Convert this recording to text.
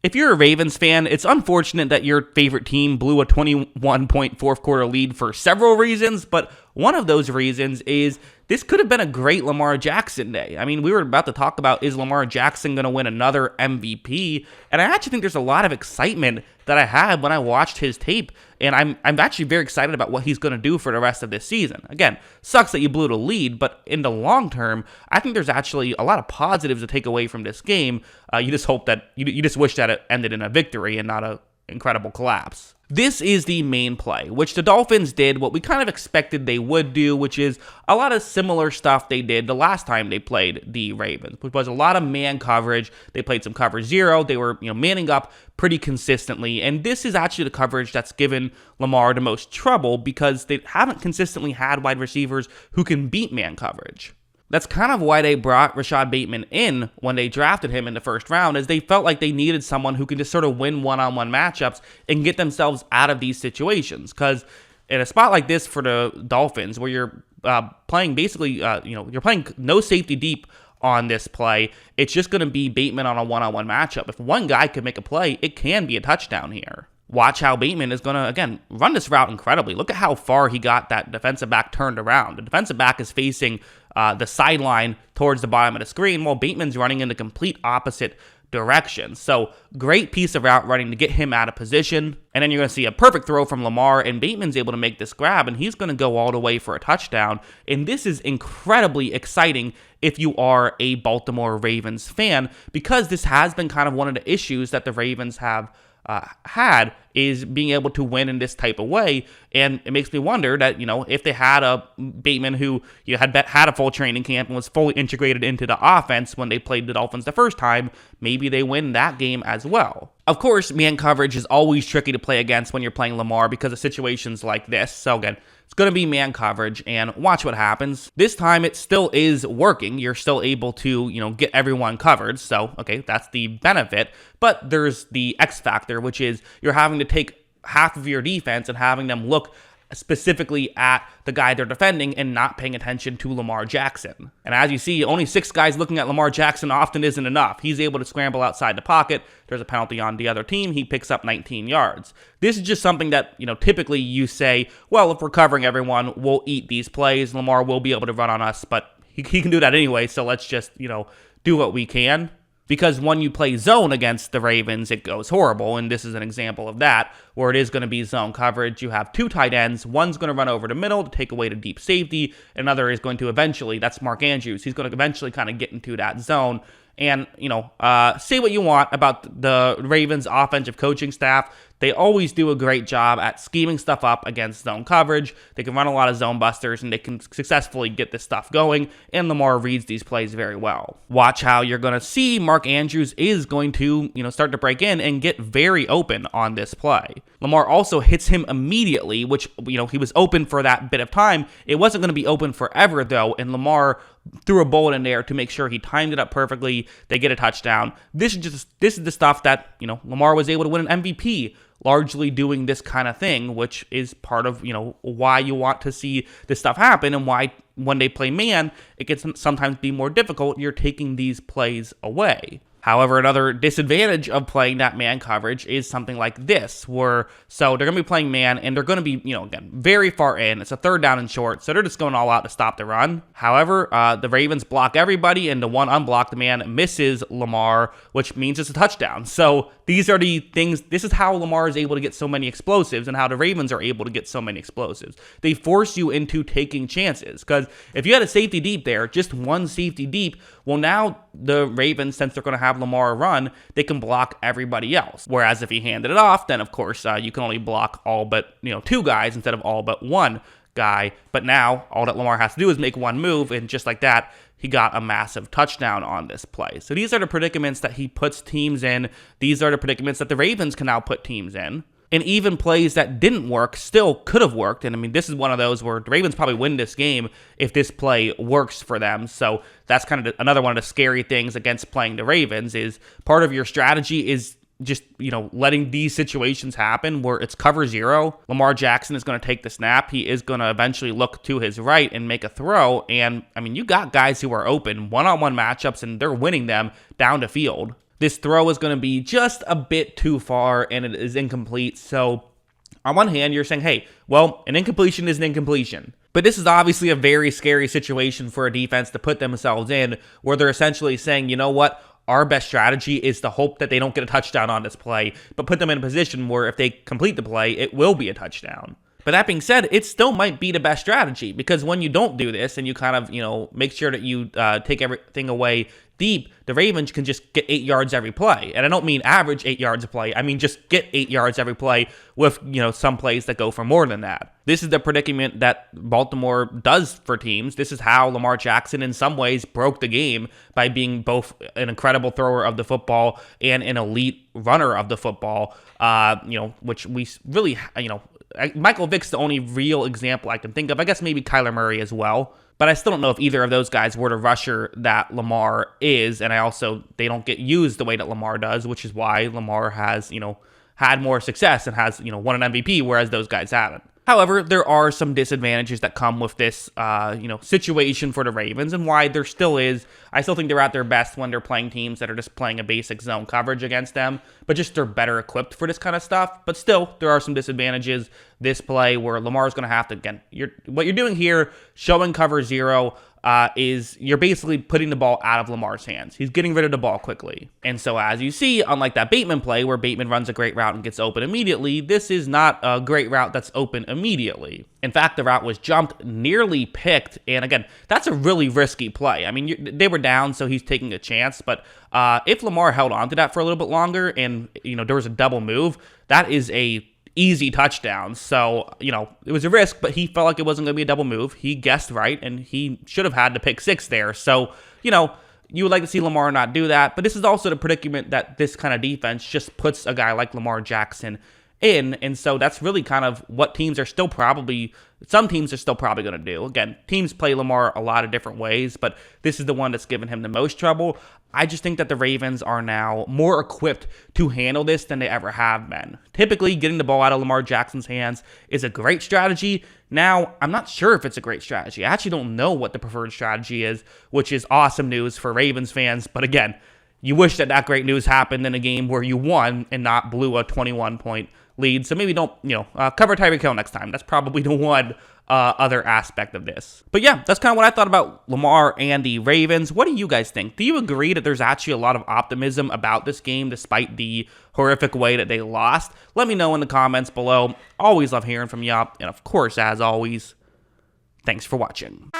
If you're a Ravens fan, it's unfortunate that your favorite team blew a 21-point fourth quarter lead for several reasons, but one of those reasons is this could have been a great Lamar Jackson day. I mean, we were about to talk about, is Lamar Jackson going to win another MVP? And I actually think there's a lot of excitement that I had when I watched his tape, and I'm actually very excited about what he's going to do for the rest of this season. Again, sucks that you blew the lead, but in the long term, I think there's actually a lot of positives to take away from this game. You just hope that, you just wish that it ended in a victory and not an incredible collapse. This is the main play, which the Dolphins did what we kind of expected they would do, which is a lot of similar stuff they did the last time they played the Ravens, which was a lot of man coverage. They played some cover zero. They were, manning up pretty consistently, and this is actually the coverage that's given Lamar the most trouble because they haven't consistently had wide receivers who can beat man coverage. That's kind of why they brought Rashad Bateman in when they drafted him in the first round, is they felt like they needed someone who can just sort of win one-on-one matchups and get themselves out of these situations. Because in a spot like this for the Dolphins, where you're playing basically, you're playing no safety deep on this play, it's just going to be Bateman on a one-on-one matchup. If one guy can make a play, it can be a touchdown here. Watch how Bateman is going to, again, run this route incredibly. Look at how far he got that defensive back turned around. The defensive back is facing the sideline towards the bottom of the screen, while Bateman's running in the complete opposite direction. So great piece of route running to get him out of position. And then you're going to see a perfect throw from Lamar, and Bateman's able to make this grab, and he's going to go all the way for a touchdown. And this is incredibly exciting if you are a Baltimore Ravens fan, because this has been kind of one of the issues that the Ravens have had, is being able to win in this type of way. And it makes me wonder that, if they had a Bateman who had a full training camp and was fully integrated into the offense when they played the Dolphins the first time, maybe they win that game as well. Of course, man coverage is always tricky to play against when you're playing Lamar because of situations like this. So again, it's going to be man coverage, and watch what happens. This time, it still is working. You're still able to, get everyone covered. So, okay, that's the benefit. But there's the X factor, which is you're having to take half of your defense and having them look specifically at the guy they're defending and not paying attention to Lamar Jackson. And as you see, only 6 guys looking at Lamar Jackson often isn't enough. He's able to scramble outside the pocket. There's a penalty on the other team. He picks up 19 yards. This is just something that, typically you say, well, if we're covering everyone, we'll eat these plays. Lamar will be able to run on us, but he can do that anyway, so let's just, do what we can. Because when you play zone against the Ravens, it goes horrible, and this is an example of that, where it is going to be zone coverage. You have 2 tight ends. One's going to run over the middle to take away the deep safety. Another is going to eventually, that's Mark Andrews, he's going to eventually kind of get into that zone. And, say what you want about the Ravens offensive coaching staff. They always do a great job at scheming stuff up against zone coverage. They can run a lot of zone busters, and they can successfully get this stuff going, and Lamar reads these plays very well. Watch how you're going to see Mark Andrews is going to, start to break in and get very open on this play. Lamar also hits him immediately, which, he was open for that bit of time. It wasn't going to be open forever, though, and Lamar threw a bullet in there to make sure he timed it up perfectly. They get a touchdown. This is the stuff that, Lamar was able to win an MVP, largely doing this kind of thing, which is part of, why you want to see this stuff happen, and why when they play man, it can sometimes be more difficult. You're taking these plays away. However, another disadvantage of playing that man coverage is something like this, so they're going to be playing man, and they're going to be, again, very far in. It's a 3rd down and short, so they're just going all out to stop the run. However, the Ravens block everybody, and the one unblocked man misses Lamar, which means it's a touchdown. So these are the things, this is how Lamar is able to get so many explosives, and how the Ravens are able to get so many explosives. They force you into taking chances, because if you had a safety deep there, just one safety deep, well, now the Ravens, since they're going to have Lamar run, they can block everybody else. Whereas if he handed it off, then of course you can only block all but 2 guys instead of all but 1 guy. But now all that Lamar has to do is make one move, and just like that, he got a massive touchdown on this play. So these are the predicaments that he puts teams in. These are the predicaments that the Ravens can now put teams in. And even plays that didn't work still could have worked. And I mean, this is one of those where the Ravens probably win this game if this play works for them. So that's kind of another one of the scary things against playing the Ravens, is part of your strategy is just, letting these situations happen where it's cover zero. Lamar Jackson is going to take the snap. He is going to eventually look to his right and make a throw. And I mean, you got guys who are open, one-on-one matchups, and they're winning them down the field. this throw is going to be just a bit too far and it is incomplete. So on one hand, you're saying, hey, well, an incompletion is an incompletion. But this is obviously a very scary situation for a defense to put themselves in, where they're essentially saying, you know what? Our best strategy is to hope that they don't get a touchdown on this play, but put them in a position where if they complete the play, it will be a touchdown. But that being said, it still might be the best strategy, because when you don't do this and you kind of, make sure that you take everything away deep, the Ravens can just get 8 yards every play. And I don't mean average 8 yards a play. I mean just get 8 yards every play with, some plays that go for more than that. This is the predicament that Baltimore does for teams. This is how Lamar Jackson in some ways broke the game, by being both an incredible thrower of the football and an elite runner of the football, which we really, Michael Vick's the only real example I can think of. I guess maybe Kyler Murray as well. But I still don't know if either of those guys were the rusher that Lamar is. And they don't get used the way that Lamar does, which is why Lamar has, had more success and has, won an MVP, whereas those guys haven't. However, there are some disadvantages that come with this, situation for the Ravens, and why there still is. I still think they're at their best when they're playing teams that are just playing a basic zone coverage against them, but just they're better equipped for this kind of stuff. But still, there are some disadvantages. This play where Lamar's going to have to, again, what you're doing here, showing cover zero, is you're basically putting the ball out of Lamar's hands. He's getting rid of the ball quickly. And so as you see, unlike that Bateman play where Bateman runs a great route and gets open immediately, this is not a great route that's open immediately. In fact, the route was jumped, nearly picked, and again, that's a really risky play. I mean, they were down, so he's taking a chance, but if Lamar held on to that for a little bit longer and, there was a double move, that is a easy touchdown. So, it was a risk, but he felt like it wasn't going to be a double move. He guessed right, and he should have had to pick six there. So, you would like to see Lamar not do that, but this is also the predicament that this kind of defense just puts a guy like Lamar Jackson in, and so that's really kind of what some teams are still probably going to do. Again, teams play Lamar a lot of different ways, but this is the one that's given him the most trouble. I just think that the Ravens are now more equipped to handle this than they ever have been. Typically, getting the ball out of Lamar Jackson's hands is a great strategy. Now, I'm not sure if it's a great strategy. I actually don't know what the preferred strategy is, which is awesome news for Ravens fans. But again, you wish that great news happened in a game where you won and not blew a 21-point lead. So maybe don't, cover Tyreek Hill next time. That's probably the one other aspect of this. But yeah, that's kind of what I thought about Lamar and the Ravens. What do you guys think? Do you agree that there's actually a lot of optimism about this game despite the horrific way that they lost? Let me know in the comments below. Always love hearing from you. And of course, as always, thanks for watching.